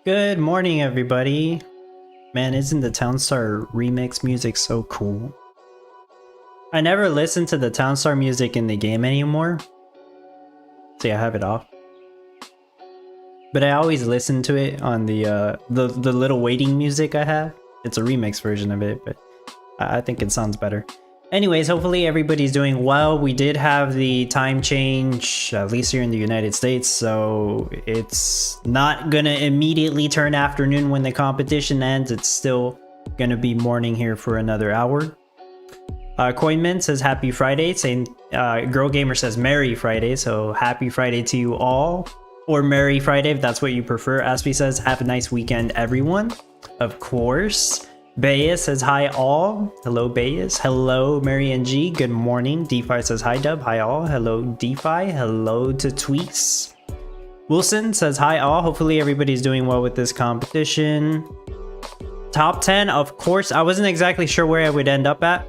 Good morning, everybody. Man, isn't the Townstar remix music so cool? I never listen to the Townstar music in the game anymore. See, I have it off. But I always listen to it on the little waiting music I have. It's a remix version of it, but I think it sounds better. Anyways, hopefully everybody's doing well. We did have the time change, at least here in the United States, so it's not gonna immediately turn afternoon when the competition ends. It's still gonna be morning here for another hour. Coinman says happy Friday, saying Girl Gamer says Merry Friday, so happy Friday to you all. Or Merry Friday if that's what you prefer. Aspie says have a nice weekend, everyone. Of course. Bayes says hi all. Hello Bayes. Hello Mary and G. Good morning. DeFi says hi Dub. Hi all. Hello DeFi. Hello to Tweaks. Wilson says hi all. Hopefully everybody's doing well with this competition. Top 10, of course. I wasn't exactly sure where I would end up at.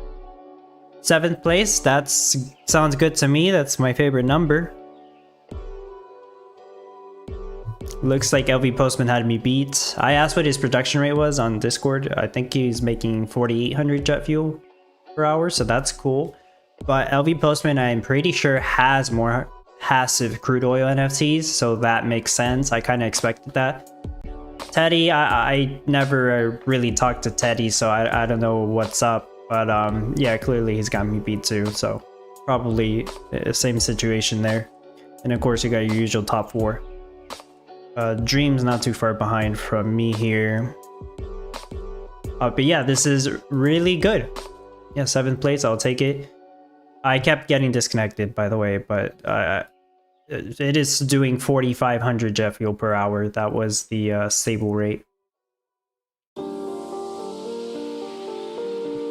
7th place. That sounds good to me. That's my favorite number. Looks like LV Postman had me beat. I asked what his production rate was on Discord. I think he's making 4,800 jet fuel per hour, so that's cool. But LV Postman, I'm pretty sure, has more passive crude oil NFTs, so that makes sense. I kind of expected that. Teddy, I never really talked to Teddy, so I don't know what's up. But yeah, clearly he's got me beat too, so probably the same situation there. And of course, you got your usual top 4. Dream's not too far behind from me here. But yeah, this is really good. Yeah, 7th place, I'll take it. I kept getting disconnected, by the way, but it is doing 4,500 jet fuel per hour. That was the stable rate.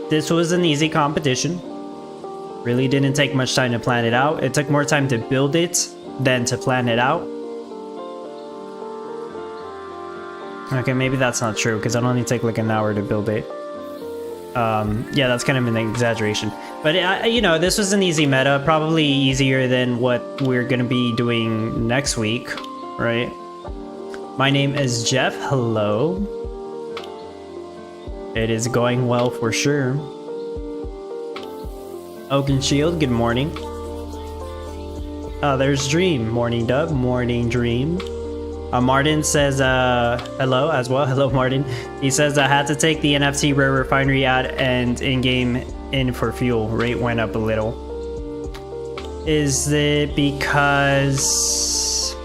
This was an easy competition. Really didn't take much time to plan it out. It took more time to build it than to plan it out. Okay, maybe that's not true, because it'll only take like an hour to build it. Yeah, that's kind of an exaggeration. But, you know, this was an easy meta, probably easier than what we're going to be doing next week, right? My name is Jeff. Hello. It is going well for sure. Oaken Shield, good morning. There's Dream. Morning, Dub. Morning, Dream. Martin says hello as well. Hello, Martin. He says I had to take the NFT rare refinery ad and in-game in for fuel. Rate went up a little. Is it because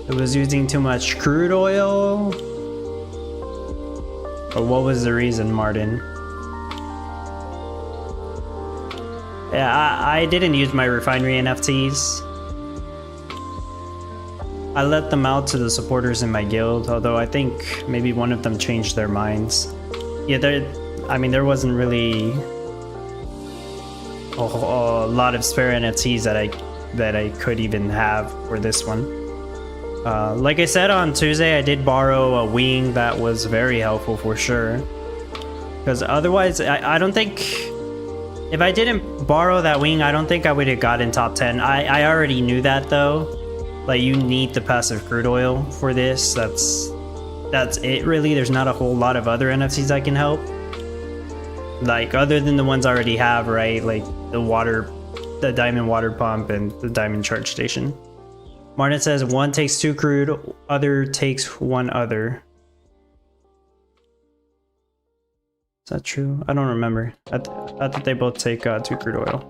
it was using too much crude oil? Or what was the reason, Martin? Yeah, I didn't use my refinery NFTs. I let them out to the supporters in my guild, although I think maybe one of them changed their minds. Yeah, there wasn't really a lot of spare NFTs that I could even have for this one. Like I said on Tuesday, I did borrow a wing that was very helpful for sure. Because otherwise, I don't think... If I didn't borrow that wing, I don't think I would have gotten top 10. I already knew that though. Like, you need the passive crude oil for this. That's it, really. There's not a whole lot of other NFTs that can help. Like, other than the ones I already have, right? Like, the diamond water pump and the diamond charge station. Martin says, one takes 2 crude, other takes 1 other. Is that true? I don't remember. I thought they both take 2 crude oil.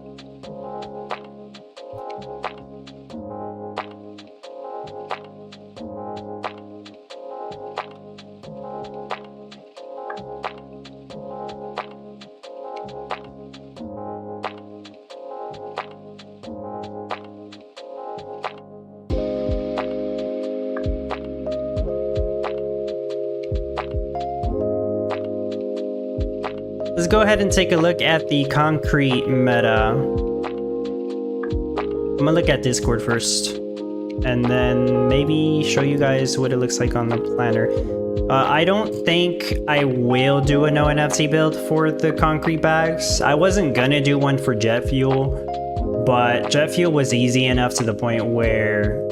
Let's go ahead and take a look at the concrete meta. I'm gonna look at Discord first, and then maybe show you guys what it looks like on the planner. I don't think I will do a no NFT build for the concrete bags. I wasn't gonna do one for jet fuel, but jet fuel was easy enough to the point where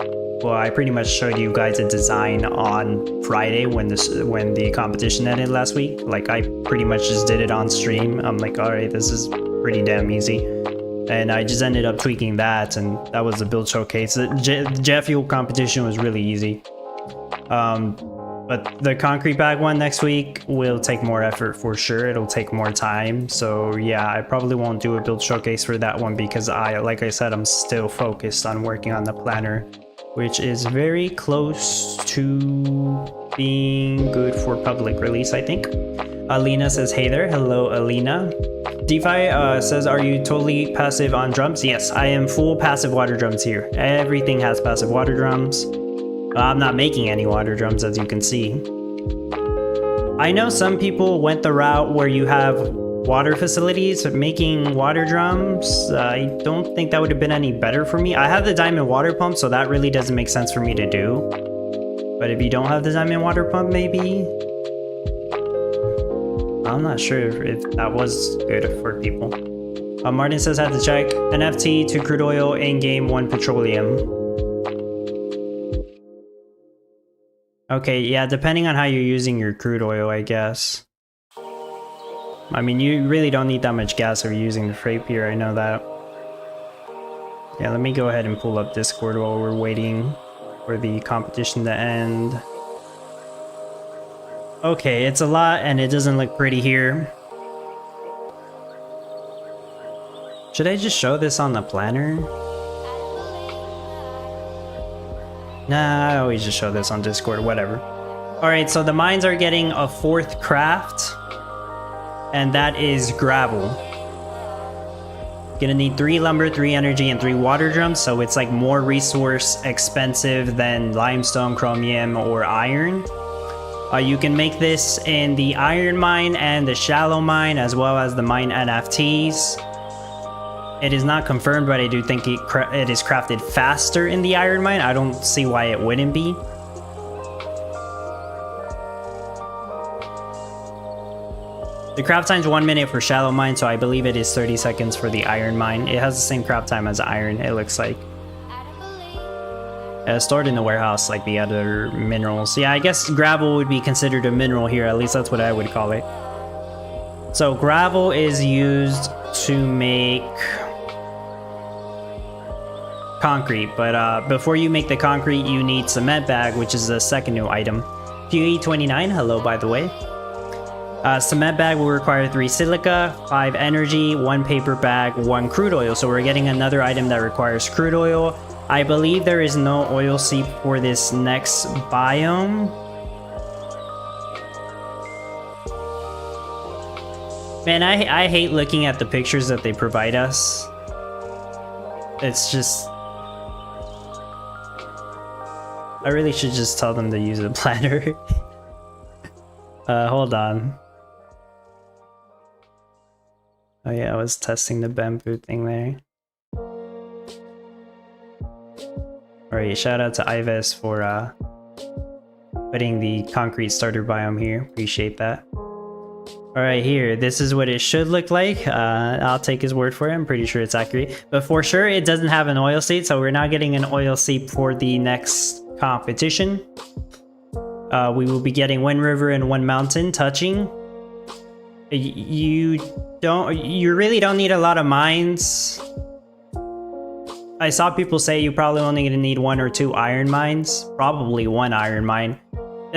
well, I pretty much showed you guys a design on Friday when the competition ended last week. Like, I pretty much just did it on stream. I'm like, all right, this is pretty damn easy. And I just ended up tweaking that, and that was the build showcase. The jet fuel competition was really easy. But the concrete bag one next week will take more effort for sure. It'll take more time. So yeah, I probably won't do a build showcase for that one because like I said, I'm still focused on working on the planner, which is very close to being good for public release, I think. Alina says, hey there. Hello, Alina. DeFi says, are you totally passive on drums? Yes, I am full passive water drums here. Everything has passive water drums. I'm not making any water drums, as you can see. I know some people went the route where you have water facilities making water drums. I don't think that would have been any better for me. I have the diamond water pump, so that really doesn't make sense for me to do. But if you don't have the diamond water pump, maybe? I'm not sure if that was good for people. Martin says, had to check. NFT, 2 crude oil, in-game, 1 petroleum. Okay, yeah, depending on how you're using your crude oil, I guess. I mean, you really don't need that much gas if you're using the freight pier, I know that. Yeah, let me go ahead and pull up Discord while we're waiting for the competition to end. Okay, it's a lot and it doesn't look pretty here. Should I just show this on the planner? Nah, I always just show this on Discord, whatever. Alright, so the mines are getting a 4th craft. And that is gravel. Gonna need 3 lumber, 3 energy, and 3 water drums, so it's like more resource expensive than limestone, chromium, or iron. You can make this in the iron mine and the shallow mine, as well as the mine NFTs. It is not confirmed, but I do think it is crafted faster in the iron mine. I don't see why it wouldn't be. The craft time's 1 minute for shallow mine, so I believe it is 30 seconds for the iron mine. It has the same craft time as iron, it looks like. Stored in the warehouse like the other minerals. Yeah, I guess gravel would be considered a mineral here, at least that's what I would call it. So gravel is used to make concrete, but before you make the concrete, you need cement bag, which is the second new item. QE29, hello by the way. Cement bag will require 3 silica, 5 energy, 1 paper bag, 1 crude oil. So we're getting another item that requires crude oil. I believe there is no oil seep for this next biome. Man, I hate looking at the pictures that they provide us. It's just... I really should just tell them to use a planner. Hold on. Oh yeah, I was testing the bamboo thing there. Alright, shout out to Ives for putting the concrete starter biome here. Appreciate that. Alright, here, this is what it should look like. I'll take his word for it. I'm pretty sure it's accurate. But for sure, it doesn't have an oil seep, so we're not getting an oil seep for the next competition. We will be getting one river and one mountain touching. You really don't need a lot of mines. I saw people say you probably only gonna need 1 or 2 iron mines. Probably 1 iron mine.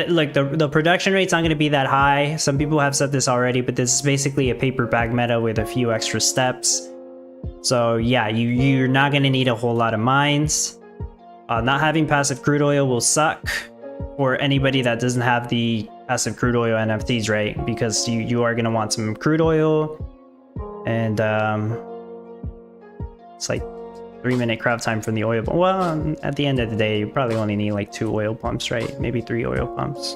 Like the production rate's not going to be that high. Some people have said this already, but this is basically a paper bag meta with a few extra steps. So yeah, you're not going to need a whole lot of mines. Not having passive crude oil will suck for anybody that doesn't have the passive crude oil NFTs, right? Because you are going to want some crude oil, and it's like 3-minute craft time from the oil pump. Well, at the end of the day, you probably only need like 2 oil pumps, right? Maybe 3 oil pumps.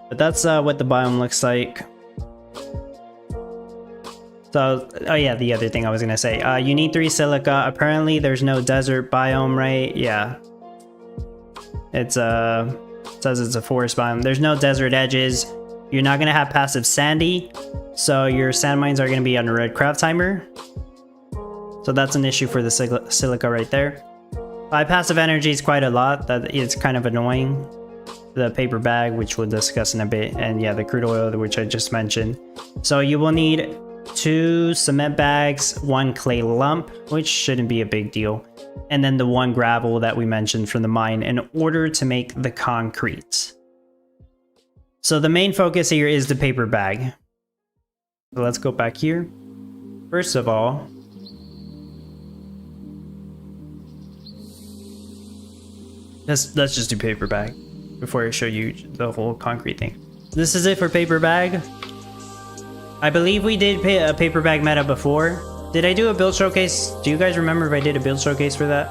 But that's what the biome looks like. So, oh yeah, the other thing I was gonna say. You need 3 silica. Apparently there's no desert biome, right? Yeah. It says it's a forest biome. There's no desert edges. You're not gonna have passive sandy. So your sand mines are going to be on a red craft timer. So that's an issue for the silica right there. Passive energy is quite a lot. That it's kind of annoying. The paper bag, which we'll discuss in a bit, and yeah, the crude oil, which I just mentioned. So you will need 2 cement bags, 1 clay lump, which shouldn't be a big deal, and then the 1 gravel that we mentioned from the mine in order to make the concrete. So the main focus here is the paper bag. So let's go back here. First of all, let's just do paper bag before I show you the whole concrete thing. This is it for paper bag. I believe we did a paper bag meta before. Did I do a build showcase? Do you guys remember if I did a build showcase for that?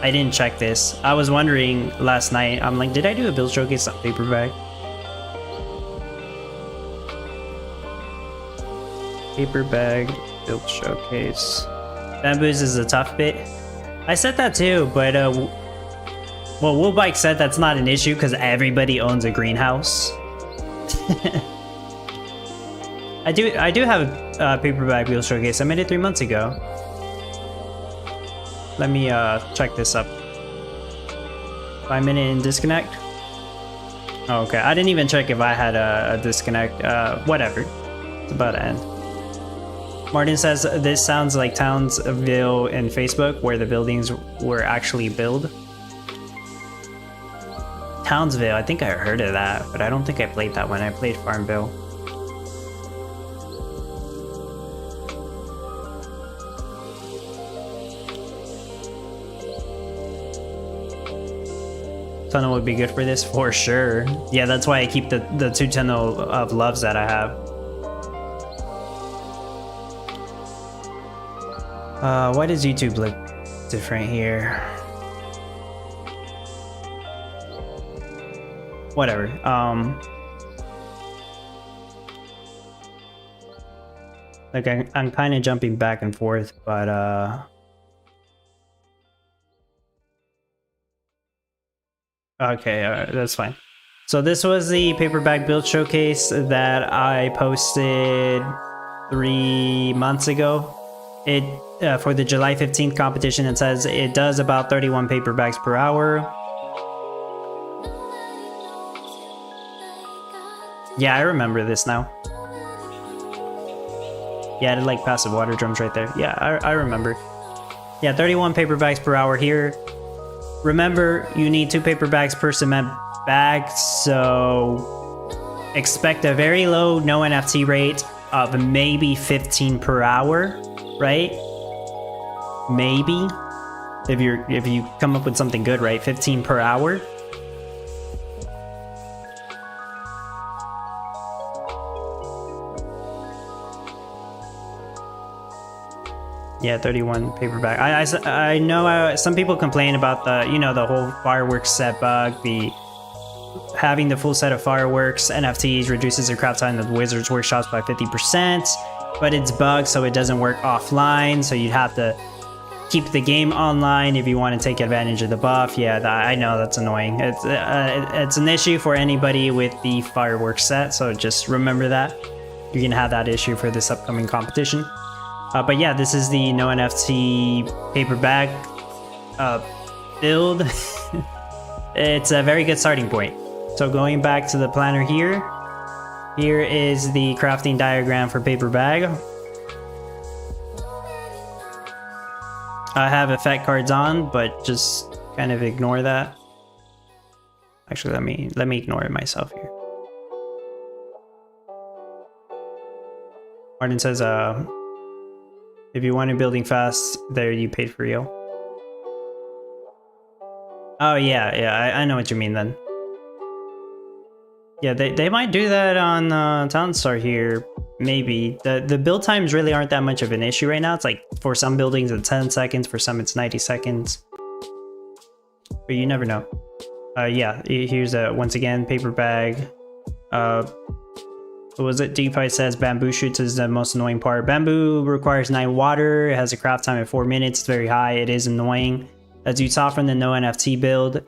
I didn't check this. I was wondering last night. I'm like, did I do a build showcase on paper bag? Paper bag build showcase. Bamboos is a tough bit. I said that too, but well, Woolbike said that's not an issue because everybody owns a greenhouse. I do have a paper bag build showcase. I made it 3 months ago. Let me check this up. 5-minute in disconnect. Oh, okay, I didn't even check if I had a disconnect. Whatever. It's about to end. Martin says this sounds like Townsville in Facebook, where the buildings were actually built. Townsville, I think I heard of that, but I don't think I played that one. I played Farmville. Tunnel would be good for this, for sure. Yeah, that's why I keep the 2 tunnel of loves that I have. Why does YouTube look different here? Whatever. Like I'm kind of jumping back and forth, but okay, that's fine. So this was the paper bag build showcase that I posted 3 months ago. It for the July 15th competition, it says it does about 31 paper bags per hour. Yeah, I remember this now. Yeah, I did like passive water drums right there. Yeah, I remember. Yeah, 31 paper bags per hour here. Remember, you need 2 paper bags per cement bag, so expect a very low no NFT rate of maybe 15 per hour, right? Maybe. If you come up with something good, right? 15 per hour. Yeah, 31 paper bag. I know some people complain about the, you know, the whole fireworks set bug, having the full set of fireworks NFTs reduces the craft time of Wizards workshops by 50%, but it's bugged so it doesn't work offline, so you'd have to keep the game online if you want to take advantage of the buff. Yeah, I know that's annoying. It's an issue for anybody with the fireworks set, so just remember that. You're gonna have that issue for this upcoming competition. But yeah, this is the no NFT paper bag build. It's a very good starting point. So going back to the planner here, here is the crafting diagram for paper bag. I have effect cards on, but just kind of ignore that. Actually, let me ignore it myself here. Martin says, if you want a building fast, there you paid for real. Oh yeah, I know what you mean then. Yeah, they might do that on Townstar here, maybe. The build times really aren't that much of an issue right now. It's like, for some buildings it's 10 seconds, for some it's 90 seconds. But you never know. Yeah, here's once again, paper bag. What was it? DeFi says bamboo shoots is the most annoying part. Bamboo requires 9 water. It has a craft time of 4 minutes. It's very high. It is annoying. As you saw from the no NFT build,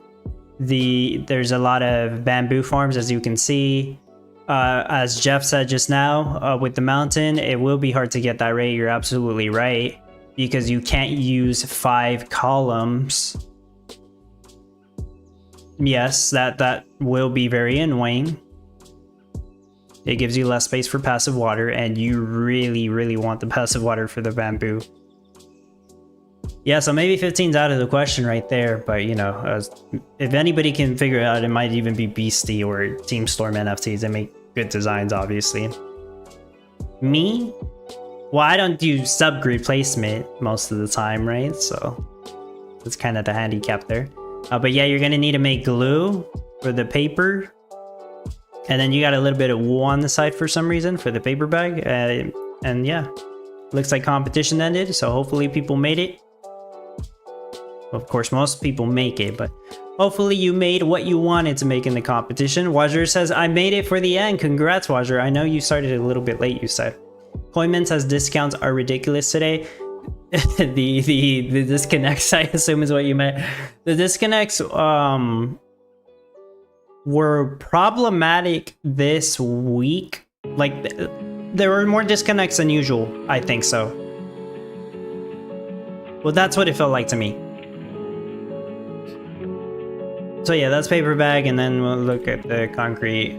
there's a lot of bamboo farms, as you can see. As Jeff said just now, with the mountain, it will be hard to get that rate. You're absolutely right, because you can't use 5 columns. Yes, that will be very annoying. It gives you less space for passive water, and you really, really want the passive water for the bamboo. Yeah, so maybe 15's out of the question right there, but you know, if anybody can figure it out, it might even be Beastie or Team Storm NFTs. They make good designs, obviously. Me? Well, I don't do subgrid placement most of the time, right? So that's kind of the handicap there. But yeah, you're gonna need to make glue for the paper. And then you got a little bit of wool on the side for some reason for the paper bag. And yeah, looks like competition ended, so hopefully people made it. Of course, most people make it, but hopefully you made what you wanted to make in the competition. Wajer says, I made it for the end. Congrats, Wajer. I know you started a little bit late, you said. Koyman says discounts are ridiculous today. the disconnects, I assume, is what you meant. The disconnects were problematic this week. Like, there were more disconnects than usual, I think so. Well, that's what it felt like to me. So yeah, that's paper bag, and then we'll look at the concrete.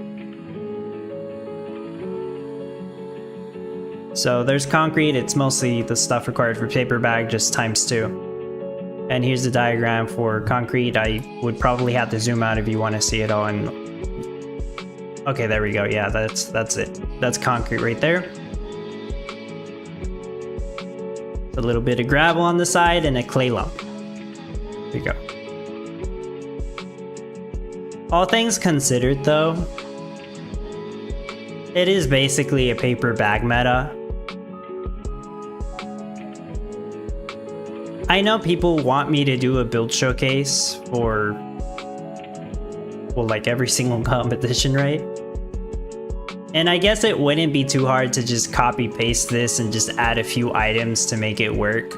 So there's concrete, it's mostly the stuff required for paper bag, just times 2. And here's the diagram for concrete. I would probably have to zoom out if you want to see it all. And okay, there we go. Yeah, that's it. That's concrete right there. A little bit of gravel on the side and a clay lump. There you go. All things considered, though, it is basically a paper bag meta. I know people want me to do a build showcase for, well, like every single competition, right? And I guess it wouldn't be too hard to just copy paste this and just add a few items to make it work.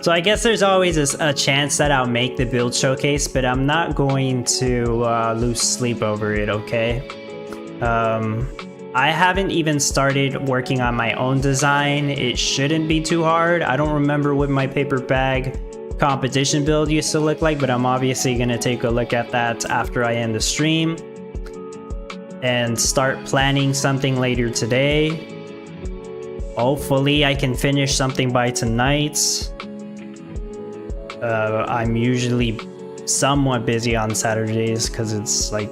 So I guess there's always a chance that I'll make the build showcase, but I'm not going to lose sleep over it, okay? I haven't even started working on my own design. It shouldn't be too hard. I don't remember what my paper bag competition build used to look like, but I'm obviously going to take a look at that after I end the stream and start planning something later today. Hopefully I can finish something by tonight. I'm usually somewhat busy on Saturdays because it's like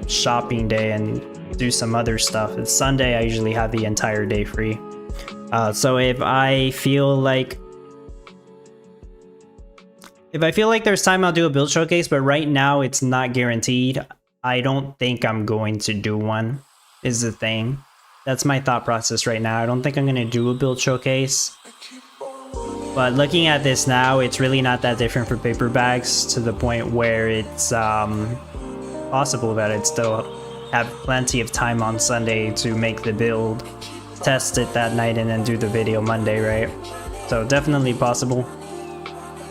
shopping day and do some other stuff. It's Sunday, I usually have the entire day free. So if I feel like there's time, I'll do a build showcase, but right now it's not guaranteed. I don't think I'm going to do one, is the thing. That's my thought process right now. I don't think I'm going to do a build showcase. But looking at this now, it's really not that different for paper bags, to the point where it's possible that I'd still have plenty of time on Sunday to make the build, test it that night, and then do the video Monday, right? So definitely possible.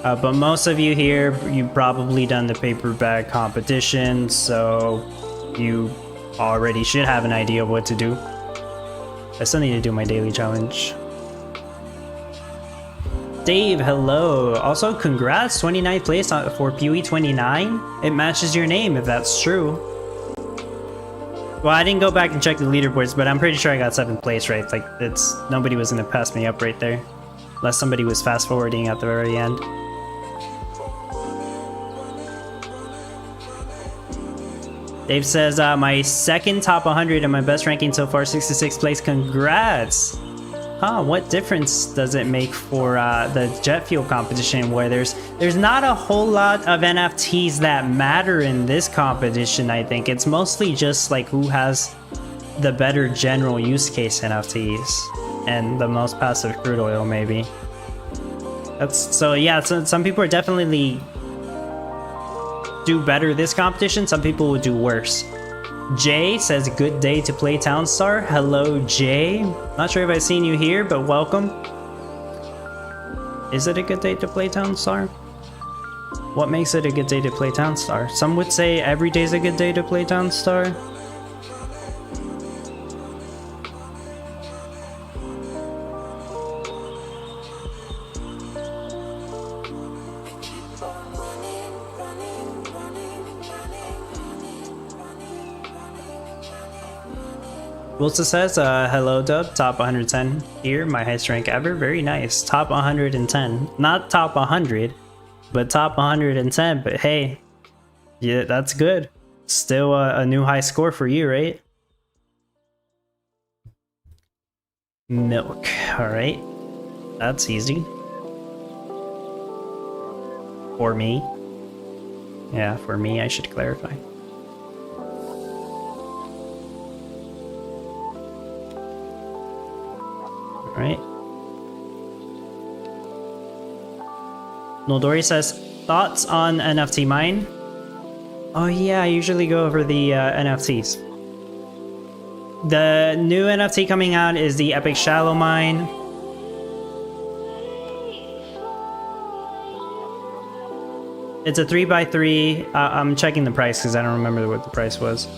But most of you here, you've probably done the paper bag competition, so you already should have an idea of what to do. I still need to do my daily challenge. Dave, hello. Also, congrats, 29th place for PUE29. It matches your name if that's true. Well, I didn't go back and check the leaderboards, but I'm pretty sure I got 7th place, right? Like, nobody was gonna pass me up right there. Unless somebody was fast forwarding at the very end. Dave says, my second top 100 and my best ranking so far, 66th place. Congrats! Huh, what difference does it make for the jet fuel competition, where there's not a whole lot of NFTs that matter in this competition? I think it's mostly just like who has the better general use case NFTs and the most passive crude oil, maybe. So yeah, so some people are definitely do better this competition, some people would do worse. Jay says, good day to play Townstar. Hello, Jay. Not sure if I've seen you here, but welcome. Is it a good day to play Townstar? What makes it a good day to play Townstar? Some would say every day's a good day to play Townstar. Wilson says, hello Dub, top 110 here, my highest rank ever. Very nice. Top 110. Not top 100, but top 110. But hey, yeah, that's good. Still a new high score for you, right? Milk. Alright. That's easy. For me. Yeah, for me, I should clarify. Right. Noldori says, thoughts on NFT mine? Oh yeah, I usually go over the NFTs. The new NFT coming out is the Epic Shallow Mine. It's a 3x3. I'm checking the price because I don't remember what the price was.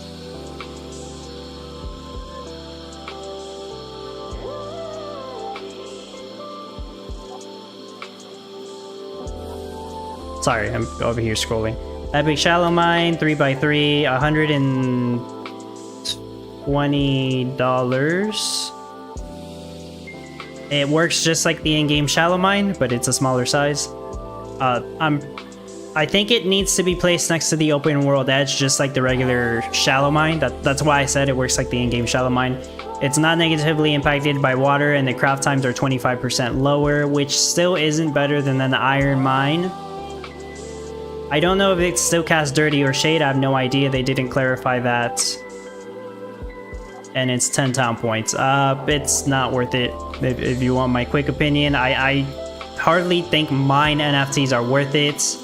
Sorry, I'm over here scrolling. Epic Shallow Mine, 3x3, $120. It works just like the in-game Shallow Mine, but it's a smaller size. I think it needs to be placed next to the open world edge, just like the regular Shallow Mine. That's why I said it works like the in-game Shallow Mine. It's not negatively impacted by water, and the craft times are 25% lower, which still isn't better than an Iron Mine. I don't know if it still casts Dirty or Shade, I have no idea, they didn't clarify that. And it's 10 town points. It's not worth it. If you want my quick opinion, I hardly think mine NFTs are worth it.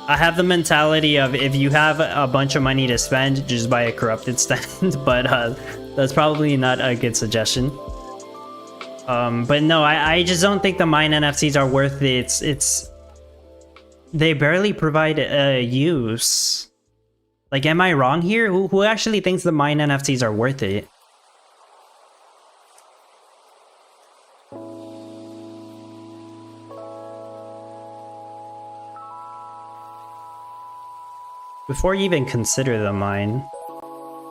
I have the mentality of if you have a bunch of money to spend, just buy a corrupted stand, but that's probably not a good suggestion. But no, I just don't think the mine NFTs are worth it. They barely provide a use. Like, am I wrong here? Who actually thinks the mine NFTs are worth it? Before you even consider the mine,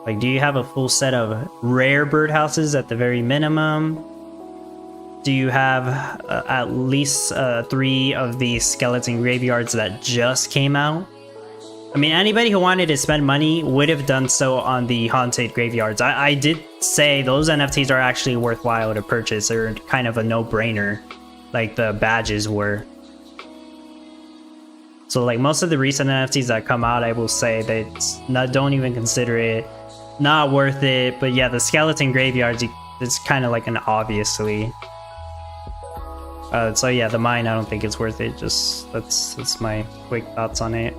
like, do you have a full set of rare birdhouses at the very minimum? Do you have at least 3 of these skeleton graveyards that just came out? I mean, anybody who wanted to spend money would have done so on the haunted graveyards. I did say those NFTs are actually worthwhile to purchase. They're kind of a no-brainer, like the badges were. So like most of the recent NFTs that come out, I will say that don't even consider it. Not worth it. But yeah, the skeleton graveyards, it's kind of like an obviously. So yeah, the mine, I don't think it's worth it. Just that's my quick thoughts on it.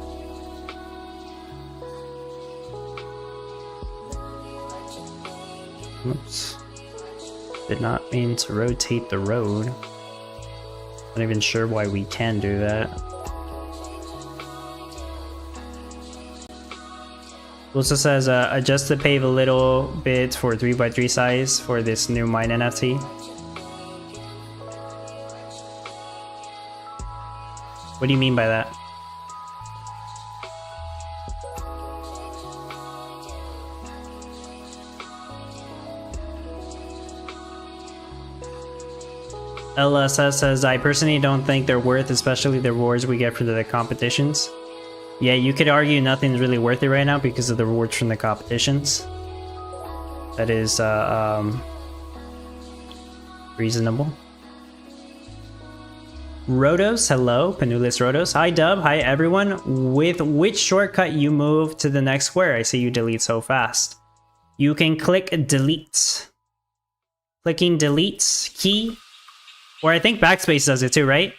Oops. Did not mean to rotate the road. Not even sure why we can do that. Also says adjust the pave a little bit for 3x3 size for this new mine NFT. What do you mean by that? LSS says, I personally don't think they're worth, especially the rewards we get for the competitions. Yeah, you could argue nothing's really worth it right now because of the rewards from the competitions. That is reasonable. Rotos, hello, Panulis Rotos. Hi Dub, hi everyone. With which shortcut you move to the next square? I see you delete so fast. You can click delete. Clicking delete key, or I think backspace does it too, right?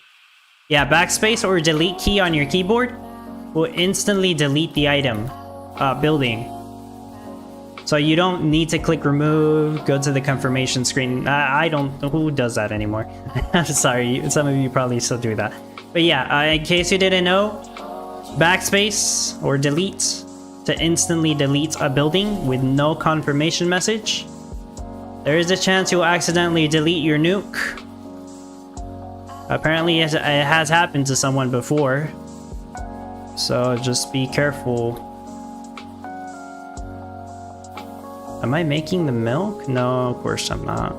Yeah, backspace or delete key on your keyboard will instantly delete the item, building. So you don't need to click remove, go to the confirmation screen. I don't know who does that anymore. Sorry, some of you probably still do that. But yeah, in case you didn't know, backspace or delete to instantly delete a building with no confirmation message. There is a chance you'll accidentally delete your nuke. Apparently it has happened to someone before. So just be careful. Am I making the milk? No, of course I'm not.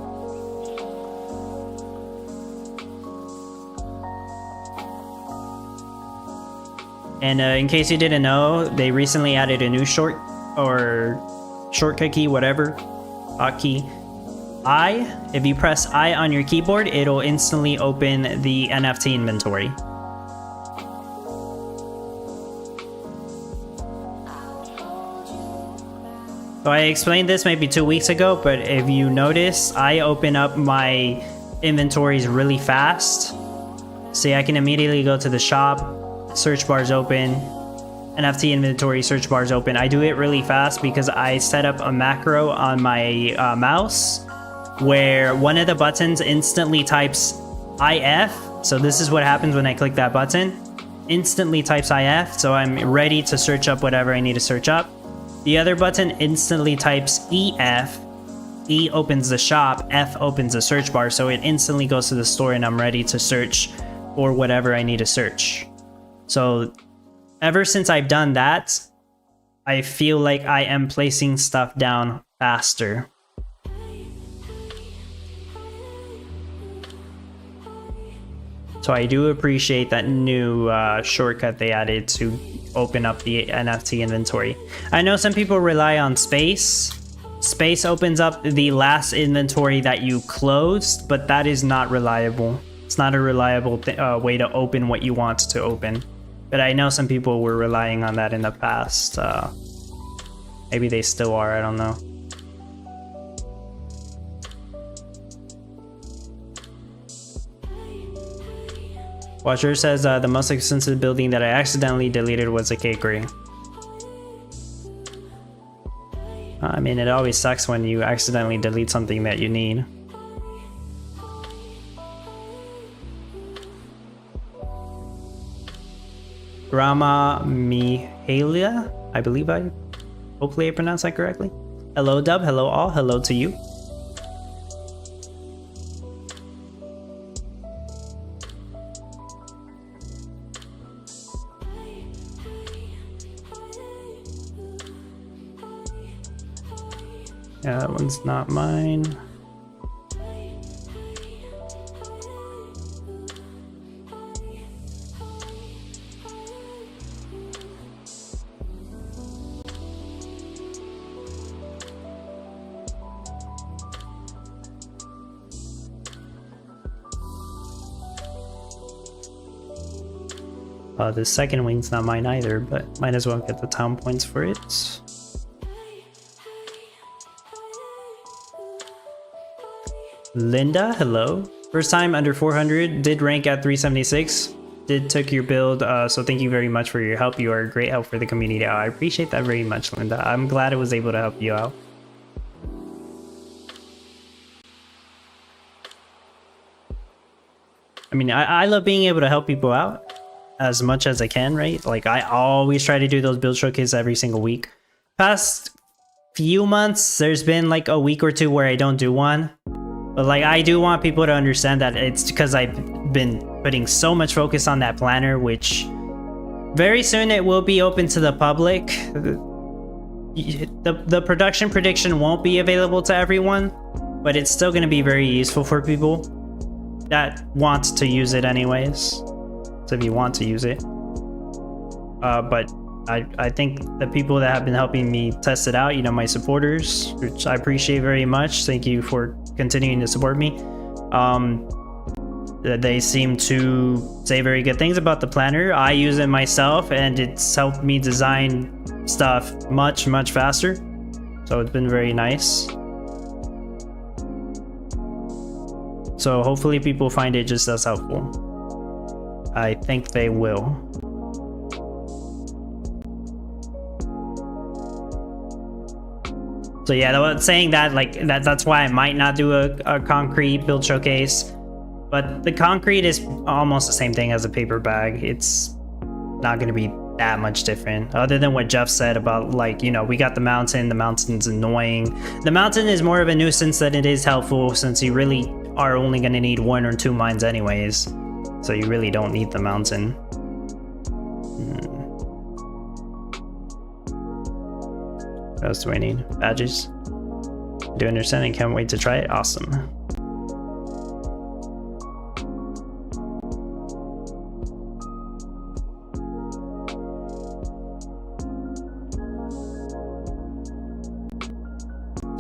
And in case you didn't know, they recently added a new shortcut key, whatever, hotkey. If you press I on your keyboard, it'll instantly open the NFT inventory. So I explained this maybe 2 weeks ago, but if you notice, I open up my inventories really fast. See, I can immediately go to the shop, search bar's open, NFT inventory, search bar's open. I do it really fast because I set up a macro on my mouse where one of the buttons instantly types IF. So this is what happens when I click that button. Instantly types IF, so I'm ready to search up whatever I need to search up. The other button instantly types EF. E opens the shop, F opens the search bar, so it instantly goes to the store and I'm ready to search for whatever I need to search. So ever since I've done that, I feel like I am placing stuff down faster. So I do appreciate that new shortcut they added to open up the NFT inventory. I know some people rely on space. Space opens up the last inventory that you closed, but that is not reliable. It's not a reliable way to open what you want to open. But I know some people were relying on that in the past. Maybe they still are, I don't know. Watcher says the most expensive building that I accidentally deleted was a cakery. I mean, it always sucks when you accidentally delete something that you need. Rama Mihalia, I believe hopefully I pronounced that correctly. Hello Dub, hello all, hello to you. Yeah, that one's not mine. The second wing's not mine either, but might as well get the town points for it. Linda, hello. First time under 400, did rank at 376. Took your build, so thank you very much for your help. You are a great help for the community. I appreciate that very much, Linda. I'm glad I was able to help you out. I mean, I love being able to help people out as much as I can, right? Like, I always try to do those build showcases every single week. Past few months, there's been like a week or two where I don't do one. But like, I do want people to understand that it's because I've been putting so much focus on that planner, which very soon it will be open to the public. The production prediction won't be available to everyone, but it's still going to be very useful for people that want to use it anyways. So if you want to use it. But I think the people that have been helping me test it out, you know, my supporters, which I appreciate very much. Thank you for continuing to support me. They seem to say very good things about the planner. I use it myself and it's helped me design stuff much faster. So it's been very nice. So hopefully people find it just as helpful. I think they will. So yeah, saying that, like, that's why I might not do a concrete build showcase. But the concrete is almost the same thing as a paper bag. It's not going to be that much different. Other than what Jeff said about, like, you know, we got the mountain. The mountain's annoying. The mountain is more of a nuisance than it is helpful, since you really are only going to need 1 or 2 mines anyways. So you really don't need the mountain. What else do I need? Badges? Do understand and can't wait to try it. Awesome.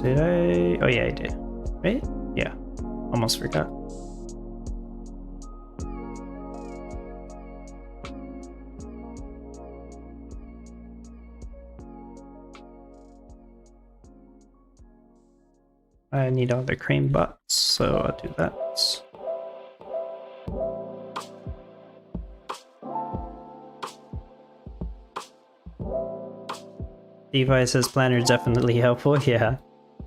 Did I? Oh yeah, I did. Right? Yeah. Almost forgot. I need all the crane bots, so I'll do that. Devices planner is definitely helpful. Yeah,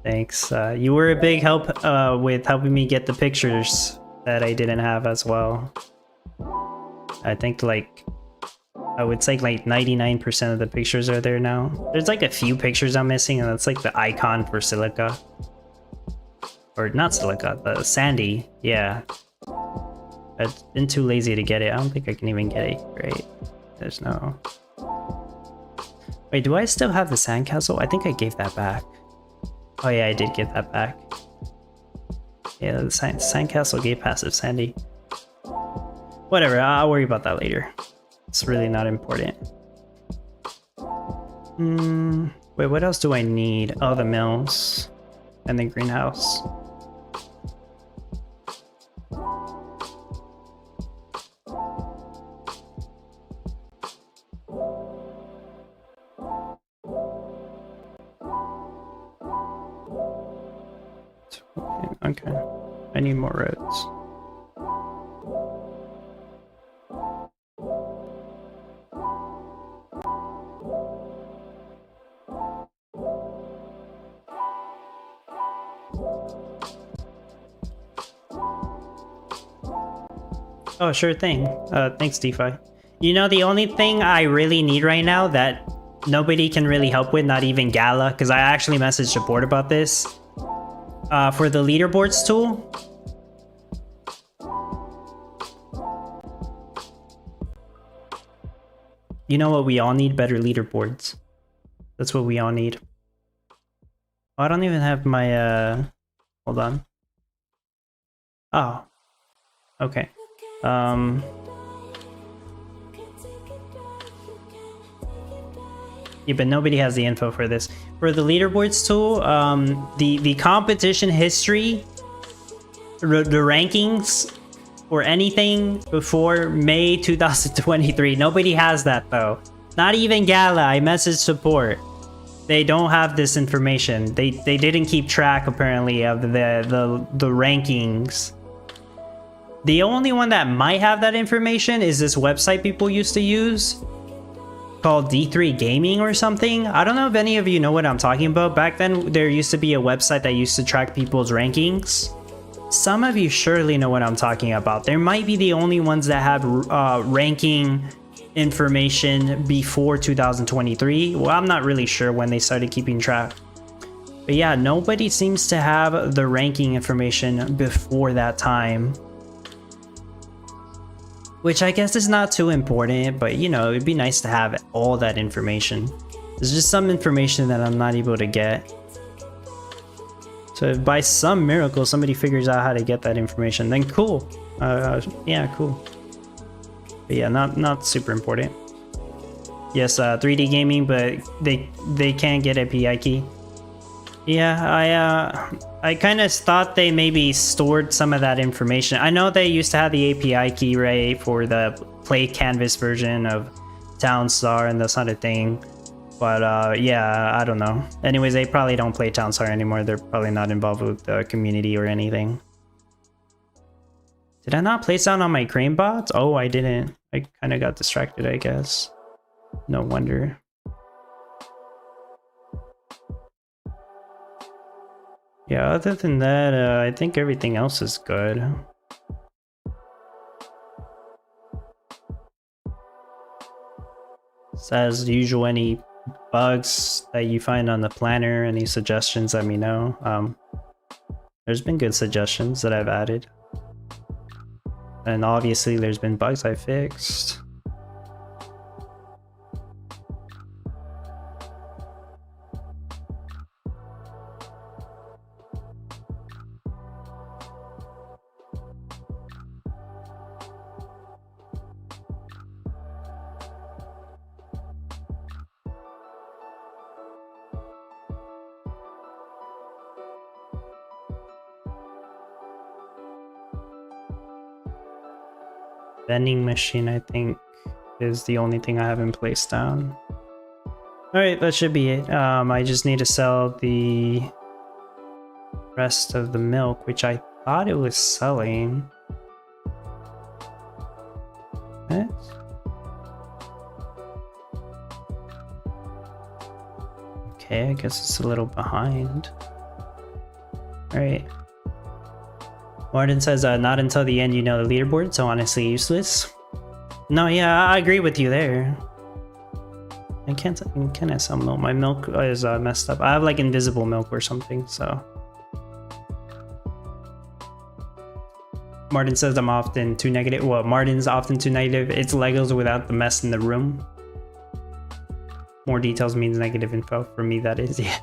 thanks. You were a big help with helping me get the pictures that I didn't have as well. I think like I would say like 99% of the pictures are there now. There's like a few pictures I'm missing, and that's like the icon for Silica. Or not Silica, the Sandy. Yeah. I've been too lazy to get it. I don't think I can even get it. Right. There's no... Wait, do I still have the sandcastle? I think I gave that back. Oh yeah, I did give that back. Yeah, the sandcastle gave passive Sandy. Whatever, I'll worry about that later. It's really not important. Wait, what else do I need? Oh, the mills. And the greenhouse. Okay, I need more roads. Oh, sure thing. Thanks, DeFi. You know, the only thing I really need right now that nobody can really help with, not even Gala, because I actually messaged support about this. For the leaderboards tool. You know what we all need? Better leaderboards. That's what we all need. Oh, I don't even have my, hold on. Oh. Okay. Yeah, but nobody has the info for this. For the leaderboards tool, the competition history, the rankings, or anything before May 2023. Nobody has that though. Not even Gala. I messaged support. They don't have this information. They didn't keep track apparently of the rankings. The only one that might have that information is this website people used to use called D3 Gaming or something. I don't know if any of you know what I'm talking about. Back then, there used to be a website that used to track people's rankings. Some of you surely know what I'm talking about. There might be the only ones that have ranking information before 2023. Well, I'm not really sure when they started keeping track. But yeah, nobody seems to have the ranking information before that time. Which I guess is not too important, but you know, it'd be nice to have all that information. There's just some information that I'm not able to get. So if by some miracle somebody figures out how to get that information, then cool. Yeah, cool. But yeah, not super important. Yes, 3D gaming, but they can't get a PI key. Yeah, I kind of thought they maybe stored some of that information. I know they used to have the API key, right, for the play canvas version of Townstar and that sort of thing. But yeah, I don't know. Anyways, they probably don't play Townstar anymore. They're probably not involved with the community or anything. Did I not place down on my crane bots? Oh, I didn't. I kind of got distracted, I guess. No wonder. Yeah, other than that, I think everything else is good. So as usual, any bugs that you find on the planner, any suggestions, let me know. There's been good suggestions that I've added. And obviously there's been bugs I fixed. Vending machine, I think, is the only thing I haven't placed down. Alright, that should be it. I just need to sell the rest of the milk, which I thought it was selling. What? Okay, I guess it's a little behind. Alright. Martin says, not until the end you know the leaderboard, so honestly useless. No, yeah, I agree with you there. Can I sell milk? My milk is messed up. I have like invisible milk or something, so. Martin says I'm often too negative. Well, Martin's often too negative. It's Legos without the mess in the room. More details means negative info. For me, that is, yeah.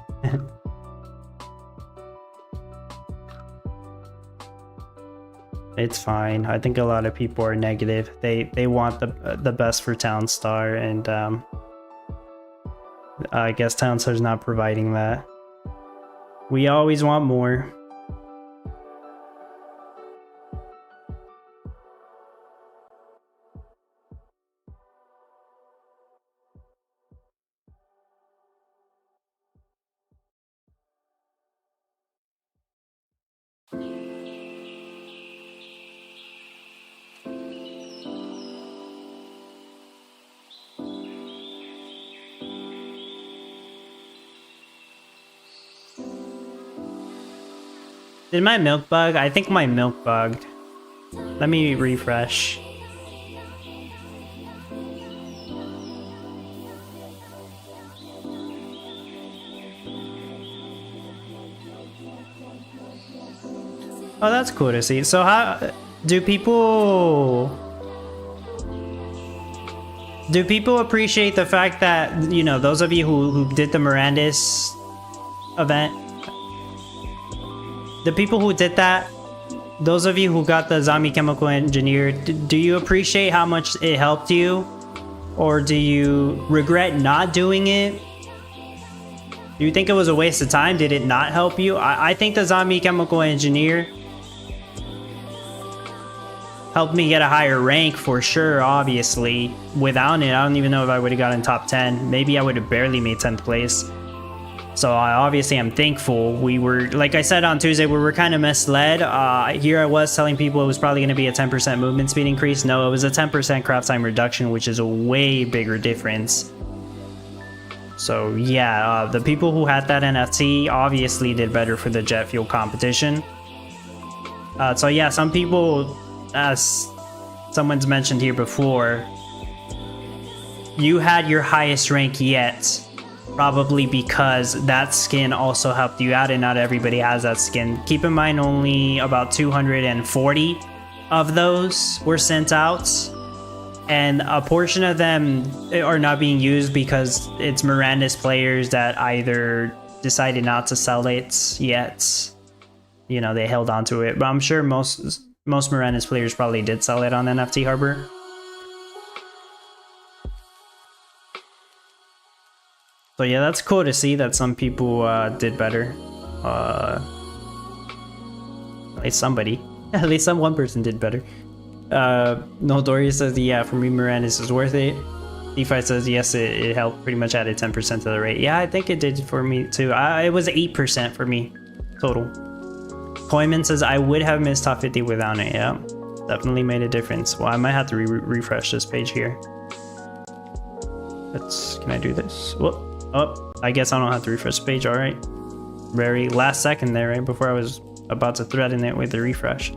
It's fine. I think a lot of people are negative. They want the best for Townstar, and I guess Townstar's not providing that. We always want more. Did my milk bug? I think my milk bugged. Let me refresh. Oh, that's cool to see. So how do people appreciate the fact that, you know, those of you who did the Mirandis event, the people who did that, those of you who got the zombie chemical engineer, do you appreciate how much it helped you? Or do you regret not doing it? Do you think it was a waste of time? Did it not help you? I think the zombie chemical engineer helped me get a higher rank for sure, obviously. Without it, I don't even know if I would have gotten top 10. Maybe I would have barely made 10th place. So I obviously am thankful. We were, like I said on Tuesday, we were kind of misled. Here I was telling people it was probably going to be a 10% movement speed increase. No, it was a 10% craft time reduction, which is a way bigger difference. So yeah, the people who had that NFT obviously did better for the jet fuel competition. So yeah, some people, as someone's mentioned here before, you had your highest rank yet. Probably because that skin also helped you out, and not everybody has that skin. Keep in mind, only about 240 of those were sent out, and a portion of them are not being used because it's Miranda's players that either decided not to sell it yet. You know, they held on to it, but I'm sure most Miranda's players probably did sell it on NFT Harbor. So yeah, that's cool to see that some people did better. At least somebody. At least one person did better. No, Doria says, yeah, for me, Mirandis is worth it. DeFi says, yes, it helped, pretty much added 10% to the rate. Yeah, I think it did for me too. It was 8% for me, total. Koyman says, I would have missed top 50 without it. Yeah, definitely made a difference. Well, I might have to refresh this page here. Can I do this? Whoop. Oh, I guess I don't have to refresh the page. All right. Very last second there, right before I was about to threaten it with the refresh.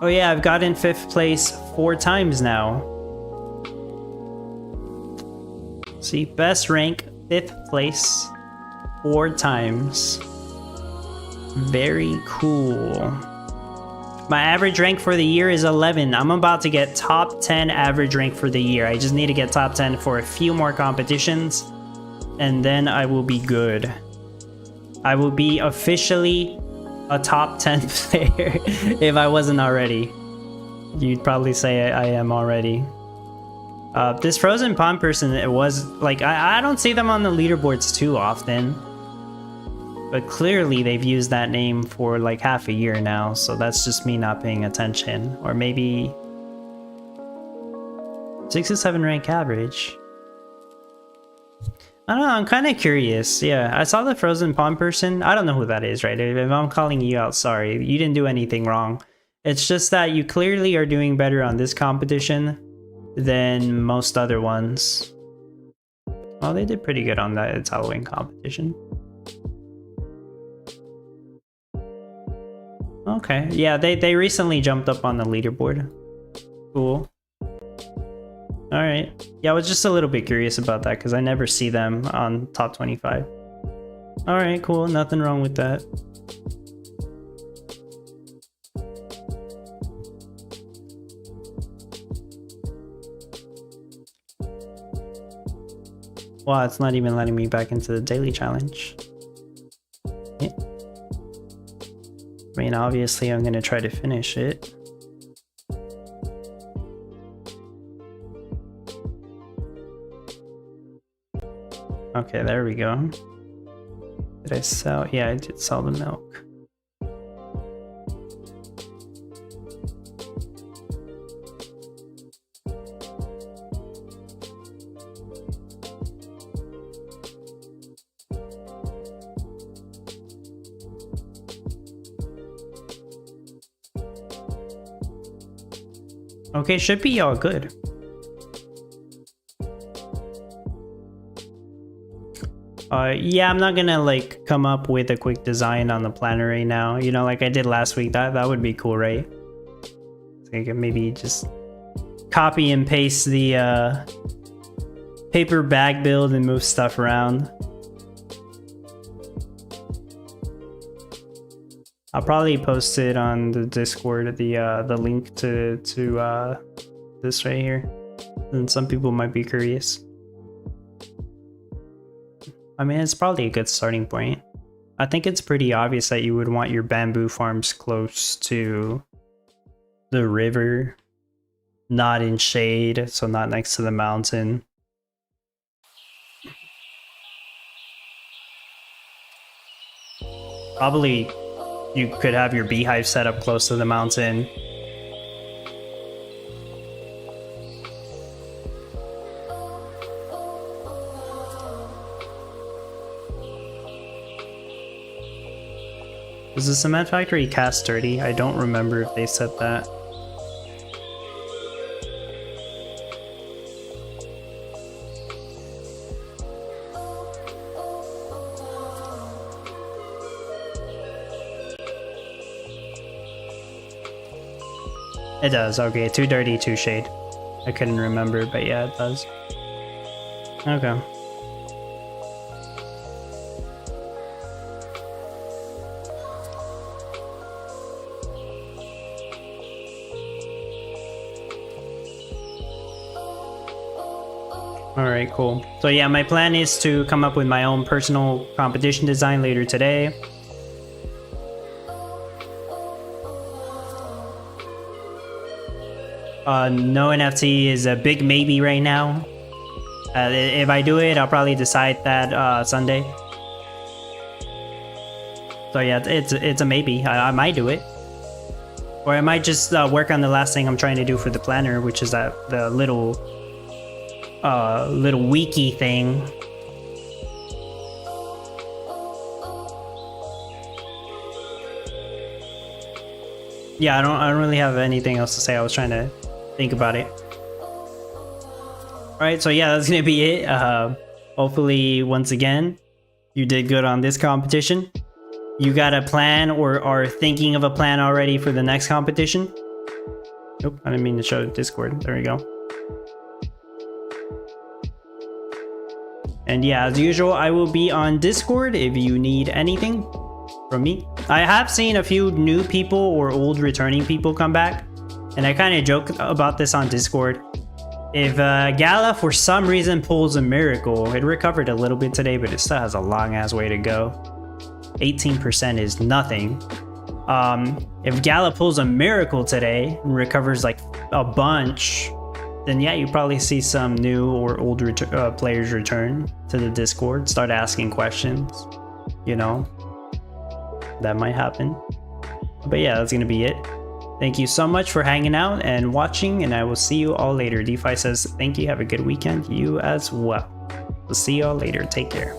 Oh yeah, I've gotten 5th place 4 times now. See, best rank, 5th place 4 times. Very cool. My average rank for the year is 11. I'm about to get top 10 average rank for the year. I just need to get top 10 for a few more competitions, and then I will be good. I will be officially a top 10 player if I wasn't already. You'd probably say I am already. This Frozen Pond person, it was like, I don't see them on the leaderboards too often. But clearly they've used that name for like half a year now, so that's just me not paying attention. Or maybe 67 rank average. I don't know, I'm kind of curious. Yeah, I saw the Frozen Pond person. I don't know who that is, right? If I'm calling you out, sorry. You didn't do anything wrong. It's just that you clearly are doing better on this competition than most other ones. Oh, they did pretty good on that It's Halloween competition. Okay, yeah, they recently jumped up on the leaderboard. Cool. Alright. Yeah, I was just a little bit curious about that because I never see them on top 25. Alright, cool. Nothing wrong with that. Wow, it's not even letting me back into the daily challenge. Yeah. I mean, obviously I'm gonna try to finish it. Okay, there we go. Did I sell? Yeah, I did sell the milk. Okay, should be all good. Yeah, I'm not gonna like come up with a quick design on the planner right now. You know, like I did last week. That would be cool, right? So I can maybe just copy and paste the paper bag build and move stuff around. I'll probably post it on the Discord, the link to this right here, and some people might be curious. I mean, it's probably a good starting point. I think it's pretty obvious that you would want your bamboo farms close to the river, not in shade, so not next to the mountain. Probably you could have your beehive set up close to the mountain. Is the cement factory cast dirty? I don't remember if they said that. It does, okay. Too dirty, too shade. I couldn't remember, but yeah, it does. Okay. Alright, cool. So yeah, my plan is to come up with my own personal competition design later today. No NFT is a big maybe right now. If I do it, I'll probably decide that Sunday. So yeah, it's a maybe. I might do it. Or I might just work on the last thing I'm trying to do for the planner, which is the little wiki thing. Yeah, I don't really have anything else to say. I was trying to think about it. Alright, so yeah, that's gonna be it. Hopefully, once again, you did good on this competition. You got a plan or are thinking of a plan already for the next competition. Nope, I didn't mean to show Discord. There we go. And yeah, as usual, I will be on Discord if you need anything from me. I have seen a few new people or old returning people come back, and I kind of joke about this on Discord. If Gala for some reason pulls a miracle, it recovered a little bit today, but it still has a long ass way to go. 18% is nothing. If Gala pulls a miracle today and recovers like a bunch, then yeah, you probably see some new or old players return to the Discord, start asking questions, you know. that might happen. But yeah, that's gonna be it. Thank you so much for hanging out and watching, and I will see you all later. DeFi says thank you, have a good weekend. You as well. We'll see you all later. Take care.